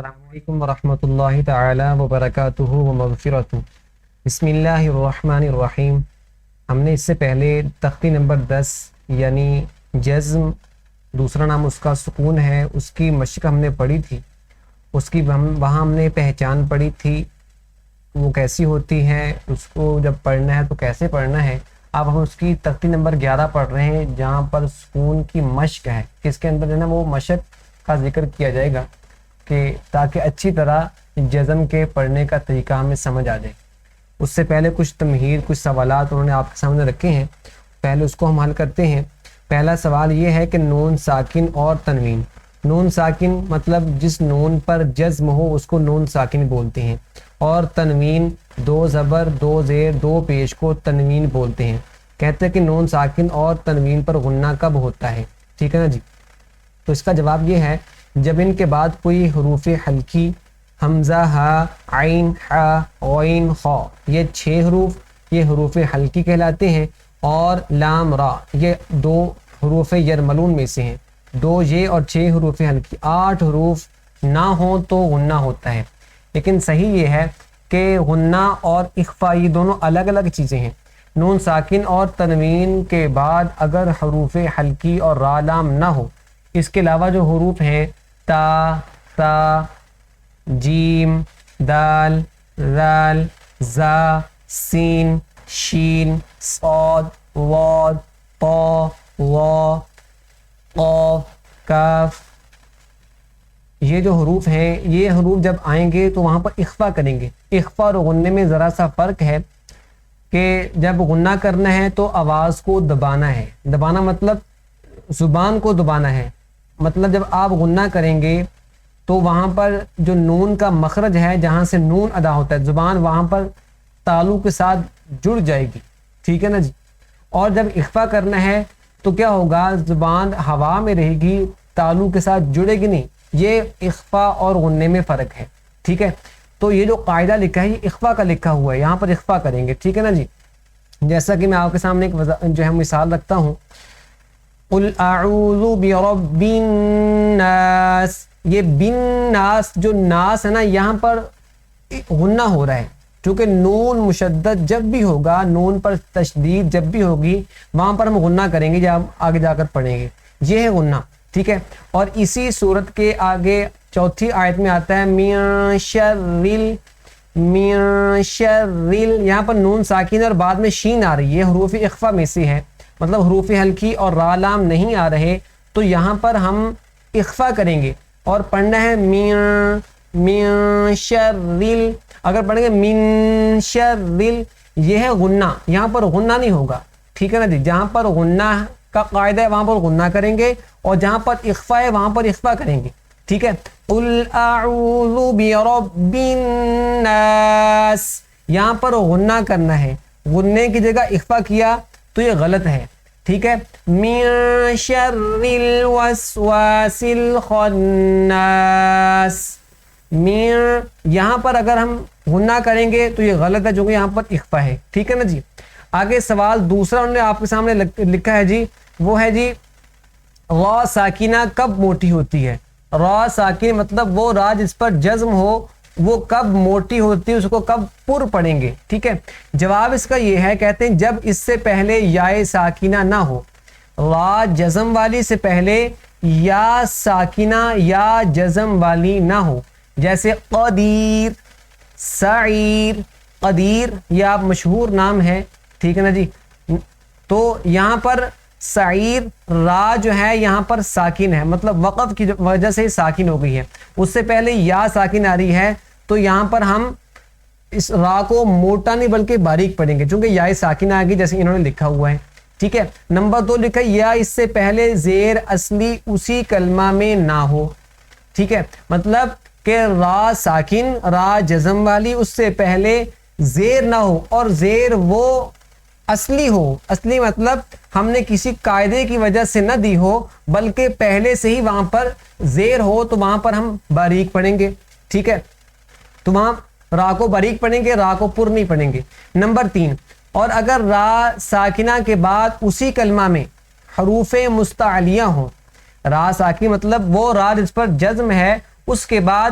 السلام علیکم ورحمۃ اللہ تعالی وبرکاتہ ومغفرتہ۔ بسم اللہ الرحمن الرحیم۔ ہم نے اس سے پہلے تختی نمبر 10 یعنی جزم، دوسرا نام اس کا سکون ہے، اس کی مشق ہم نے پڑھی تھی، اس کی وہاں ہم نے پہچان پڑھی تھی وہ کیسی ہوتی ہے، اس کو جب پڑھنا ہے تو کیسے پڑھنا ہے۔ اب ہم اس کی تختی نمبر 11 پڑھ رہے ہیں جہاں پر سکون کی مشق ہے، اس کے اندر جو ہے نا وہ مشق کا ذکر کیا جائے گا کہ تاکہ اچھی طرح جزم کے پڑھنے کا طریقہ ہمیں سمجھ آ جائے۔ اس سے پہلے کچھ تمہید، کچھ سوالات انہوں نے آپ کے سامنے رکھے ہیں، پہلے اس کو ہم حل کرتے ہیں۔ پہلا سوال یہ ہے کہ نون ساکن اور تنوین۔ نون ساکن مطلب جس نون پر جزم ہو اس کو نون ساکن بولتے ہیں، اور تنوین 2 زبر 2 زیر 2 پیش کو تنوین بولتے ہیں۔ کہتے ہیں کہ نون ساکن اور تنوین پر غنہ کب ہوتا ہے، ٹھیک ہے نا جی۔ تو اس کا جواب یہ ہے جب ان کے بعد کوئی حروف حلقی حمزہ، ہا، عین، حا، غین، خا، یہ 6 حروف یہ حروف حلقی کہلاتے ہیں، اور لام، را یہ 2 حروف یرملون میں سے ہیں۔ 2 یہ اور 6 حروف حلقی، 8 حروف نہ ہوں تو غنہ ہوتا ہے۔ لیکن صحیح یہ ہے کہ غنہ اور اخفا یہ دونوں الگ الگ چیزیں ہیں۔ نون ساکن اور تنوین کے بعد اگر حروف حلقی اور را لام نہ ہو، اس کے علاوہ جو حروف ہیں تا، تا، جیم، دال، ذال، زا، سین، شین، صاد، واد، طا، وا، قاف، کاف، یہ جو حروف ہیں یہ حروف جب آئیں گے تو وہاں پر اخفا کریں گے۔ اخفا اور غنے میں ذرا سا فرق ہے کہ جب غنہ کرنا ہے تو آواز کو دبانا ہے، دبانا مطلب زبان کو دبانا ہے، مطلب جب آپ غنہ کریں گے تو وہاں پر جو نون کا مخرج ہے جہاں سے نون ادا ہوتا ہے، زبان وہاں پر تالو کے ساتھ جڑ جائے گی، ٹھیک ہے نا جی۔ اور جب اخفا کرنا ہے تو کیا ہوگا، زبان ہوا میں رہے گی، تالو کے ساتھ جڑے گی نہیں۔ یہ اخفا اور غنے میں فرق ہے، ٹھیک ہے۔ تو یہ جو قاعدہ لکھا ہے یہ اخفا کا لکھا ہوا ہے، یہاں پر اخفا کریں گے، ٹھیک ہے نا جی۔ جیسا کہ میں آپ کے سامنے ایک جو ہے مثال رکھتا ہوں، قل اعوذ برب الناس، یہ بن ناس جو ناس ہے نا یہاں پر غنہ ہو رہا ہے، چونکہ نون مشدد جب بھی ہوگا، نون پر تشدید جب بھی ہوگی وہاں پر ہم غنہ کریں گے، جب آگے جا کر پڑھیں گے، یہ ہے غنہ، ٹھیک ہے۔ اور اسی صورت کے آگے 4تھی آیت میں آتا ہے من شرل، من شرل، یہاں پر نون ساکن اور بعد میں شین آ رہی ہے، حروف اخفا میں سے ہے، مطلب حروف حلقی اور را لام نہیں آ رہے، تو یہاں پر ہم اخفا کریں گے اور پڑھنا ہے من شرل۔ اگر پڑھیں گے من شرل یہ ہے غنہ، یہاں پر غنہ نہیں ہوگا، ٹھیک ہے نا جی۔ جہاں پر غنہ کا قاعدہ ہے وہاں پر غنہ کریں گے، اور جہاں پر اخفا ہے وہاں پر اخفا کریں گے، ٹھیک ہے۔ قل اعوذ برب الناس، یہاں پر غنہ کرنا ہے، غنے کی جگہ اخفا کیا تو یہ غلط ہے، ٹھیک ہے۔ من شر الوسواس الخناس، یہاں پر اگر ہم غنہ کریں گے تو یہ غلط ہے، جو کہ یہاں پر اخفا ہے، ٹھیک ہے نا جی۔ آگے سوال دوسرا انہوں نے آپ کے سامنے لکھا ہے جی، وہ ہے جی را ساکینہ کب موٹی ہوتی ہے۔ را ساکن مطلب وہ را جس پر جزم ہو وہ کب موٹی ہوتی ہے، اس کو کب پر پڑھیں گے، ٹھیک ہے۔ جواب اس کا یہ ہے، کہتے ہیں جب اس سے پہلے یا ساکینہ نہ ہو، را جزم والی سے پہلے یا ساکینہ یا جزم والی نہ ہو، جیسے قدیر، سعیر، قدیر یہ آپ مشہور نام ہے، ٹھیک ہے نا جی۔ تو یہاں پر سعیر را جو ہے یہاں پر ساکن ہے، مطلب وقف کی وجہ سے ساکن ہو گئی ہے، اس سے پہلے یا ساکن آ رہی ہے، تو یہاں پر ہم اس را کو موٹا نہیں بلکہ باریک پڑھیں گے، چونکہ یا ساکن آ گئی جیسے انہوں نے لکھا ہوا ہے، ٹھیک ہے۔ نمبر 2 لکھا ہے یا اس سے پہلے زیر اصلی اسی کلمہ میں نہ ہو، ٹھیک ہے۔ مطلب کہ را ساکن، را جزم والی، اس سے پہلے زیر نہ ہو، اور زیر وہ اصلی ہو، اصلی مطلب ہم نے کسی قاعدے کی وجہ سے نہ دی ہو بلکہ پہلے سے ہی وہاں پر زیر ہو، تو وہاں پر ہم باریک پڑھیں گے، ٹھیک ہے۔ تو وہاں را کو باریک پڑھیں گے، را کو پر نہیں پڑھیں گے۔ نمبر 3، اور اگر را ساکنہ کے بعد اسی کلمہ میں حروف مستعلیہ ہوں، را ساکنہ مطلب وہ را جس پر جزم ہے اس کے بعد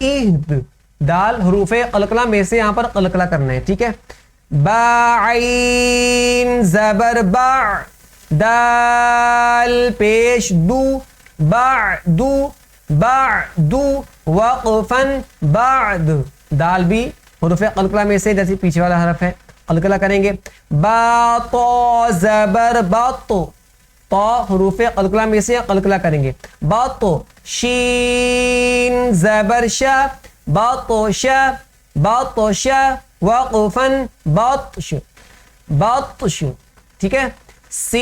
اہد دال حروف قلقلہ میں سے یہاں پر قلقلہ کرنا ہے. ٹھیک ہے. با عین زبر با دال پیش دو بعدو بعدو وقفن بعد دال بھی حروف قلقلہ میں سے جیسے پیچھے والا حرف ہے قلقلہ کریں گے. با تو زبر بط تو حروف قلقلہ میں سے قلقلہ کریں گے. بط شین زبر شا بطش بطش وقفن بطش بطش. ٹھیک ہے. سین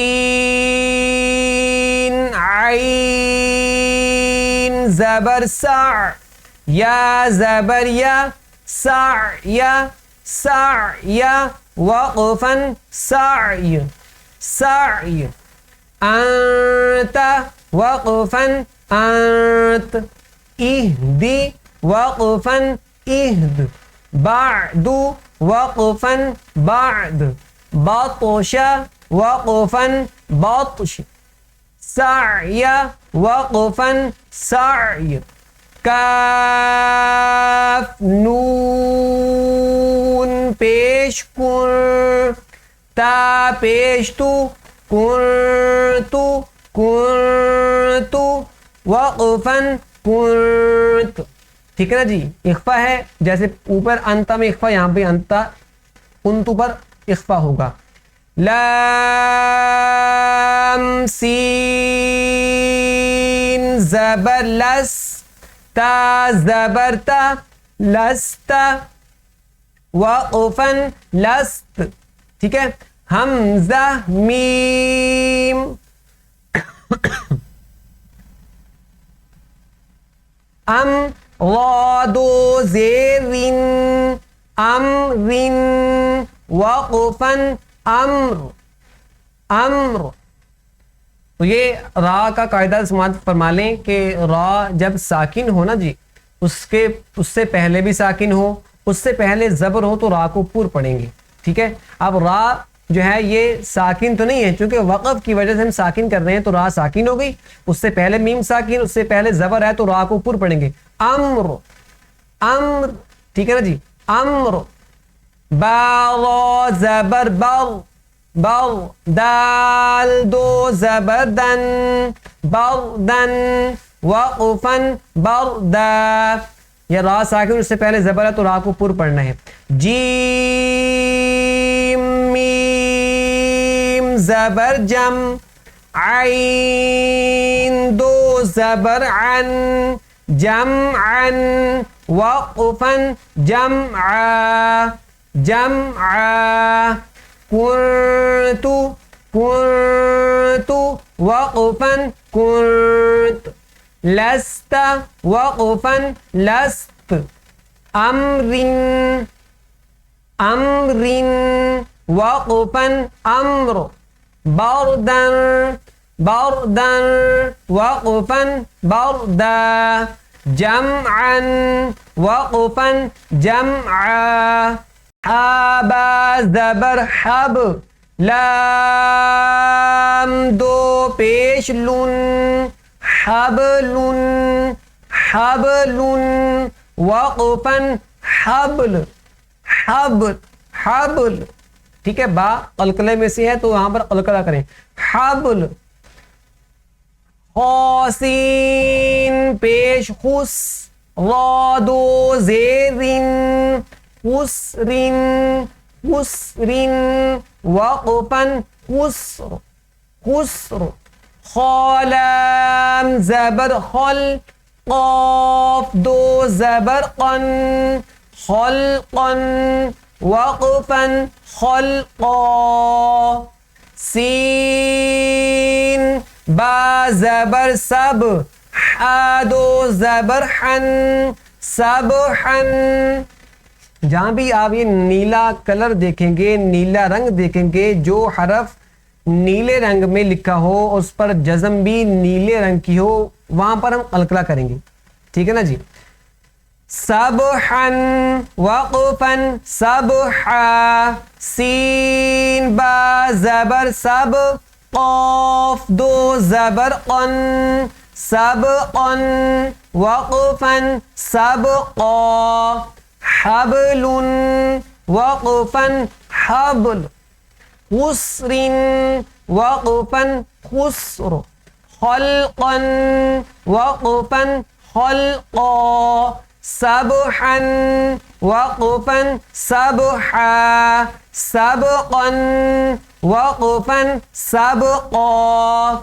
عین زبر سع یا زبر یا سعی سعی وقفن سعی سعی. انت وقفن انت اهدی وقفن اهد بعد وقفن بعد بطش وقفن بطش سعی وقفن سعی. کاف نون پیش کن تا پیش تو کنتو کنتو وقفن کنت. ٹھیک ہے نا جی. اخفا ہے جیسے اوپر انتا میں اخفا یہاں پہ انتا کنتو پر اخفا ہوگا. لام سین زبر لس تا زبر تا لست وقفن لست. ٹھیک ہے. حمزہ میم ام غادو زیرن امرن وقفن امر امر. تو یہ را کا قاعدہ سماعت فرما لیں کہ را جب ساکن ہو نا جی اس سے پہلے بھی ساکن ہو اس سے پہلے زبر ہو تو را کو پور پڑھیں گے. ٹھیک ہے. اب را جو ہے یہ ساکن تو نہیں ہے چونکہ وقف کی وجہ سے ہم ساکن کر رہے ہیں تو را ساکن ہو گئی. اس سے پہلے میم ساکن اس سے پہلے زبر ہے تو را کو پور پڑھیں گے. امر امر. ٹھیک ہے نا جی. امر با زبر بر بر دال دو زبر دن بردن وقفن بردا. یہ را ساکن اس سے پہلے زبر ہے تو را کو پور پڑھنا ہے. جیم میم زبر جم عین دو زبر عن جمعا وقفا جمعا جمعا. كنت كنت وقفا كنت لست وقفا لست. أمر أمر وقفا أمر. بردا بردا وقفا بردا. جمعا وقفا جمعا. حابا زبر حب لام دو پیش لن حبل حبل وقفا حبل حبل حبل. ٹھیک ہے. با قلقلے میں سے ہے تو یہاں پر قلقلہ کریں. حبل. خاسین پیش خس غادو زیرن خسرن خسرن وقفا خسر خسر. خالام زبر خل قاف دو زبر قن خلقا وقفا خلقا. سین با زبر سب حادو زبر حن سبحن. جہاں بھی آپ یہ نیلا کلر دیکھیں گے نیلا رنگ دیکھیں گے جو حرف نیلے رنگ میں لکھا ہو اس پر جزم بھی نیلے رنگ کی ہو وہاں پر ہم قلقلہ کریں گے. ٹھیک ہے نا جی. سبحن وقفن سبحا. سین با زبر سب قاف دو زبر قن سبقا وقفا سبقا حبل وقفا حبل خسر وقفا خسر خلقا وقفا خلقا سبحا وقفا سبحا سبقا وقفا سبقا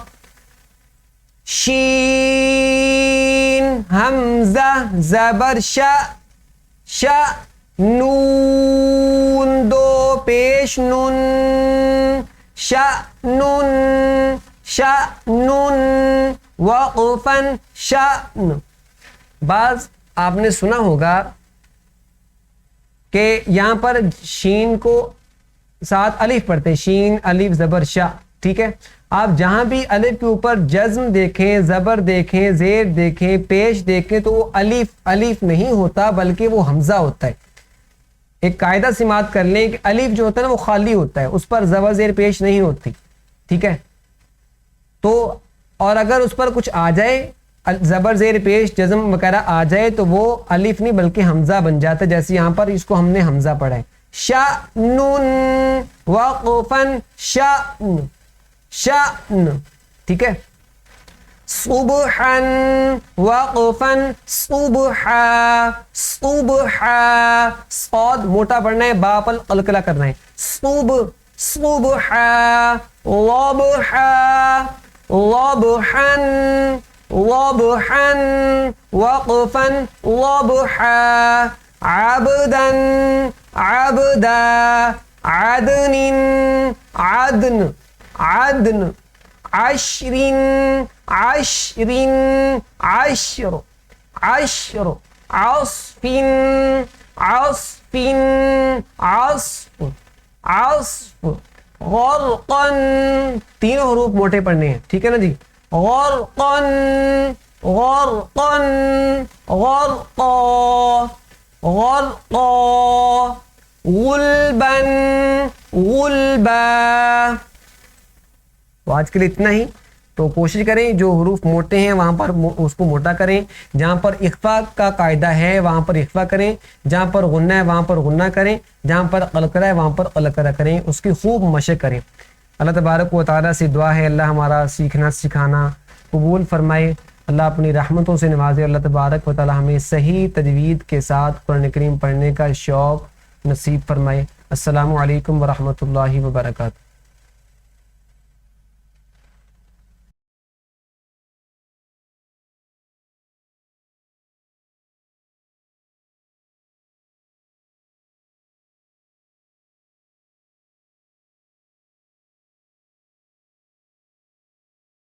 شین حمزہ زبر شا شا نون دو پیش نون شا نون شا نون وقفا شأن. بعض آپ نے سنا ہوگا کہ یہاں پر شین کو ساتھ الف پڑھتے ہیں، شین الف زبر شا. ٹھیک ہے، آپ جہاں بھی الف کے اوپر جزم دیکھیں، زبر دیکھیں، زیر دیکھیں، پیش دیکھیں تو وہ الف نہیں ہوتا بلکہ وہ حمزہ ہوتا ہے. ایک قاعدہ سماعت کر لیں کہ الف جو ہوتا ہے نا وہ خالی ہوتا ہے، اس پر زبر زیر پیش نہیں ہوتی. ٹھیک ہے، تو اور اگر اس پر کچھ آ جائے زبر زیر پیش جزم وغیرہ آ جائے تو وہ الف نہیں بلکہ حمزہ بن جاتا ہے. جیسے یہاں پر اس کو ہم نے حمزہ پڑھا ہے شأن وقفا شأن شأن. ٹھیک ہے، صبحا وقفا صبحا صبحا صاد موٹا پڑھنا ہے، با پر قلقلہ کرنا ہے. صبحا ضبحا ضبحا ضبحا وقفا ضبحا عبدا عبدا عدن عدن عدن عشر عشر عشر عشر عصف عصف عصف عصف غرقا. تینوں حروف موٹے پڑھنے ہیں. ٹھیک ہے نا جی، غرقا غرقا غرقا غرقا غلبا غلبا. تو آج کے لیے اتنا ہی. تو کوشش کریں جو حروف موٹے ہیں وہاں پر اس کو موٹا کریں، جہاں پر اخفا کا قاعدہ ہے وہاں پر اخفا کریں، جہاں پر غنہ ہے وہاں پر غنہ کریں، جہاں پر قلقلہ ہے وہاں پر قلقلہ کریں، اس کی خوب مشق کریں. اللہ تبارک و تعالیٰ سے دعا ہے اللہ ہمارا سیکھنا سکھانا قبول فرمائے، اللہ اپنی رحمتوں سے نوازے. اللہ تبارک و تعالیٰ ہمیں صحیح تجوید کے ساتھ قرآن کریم پڑھنے کا شوق نصیب فرمائے. السلام علیکم ورحمۃ اللہ وبرکاتہ.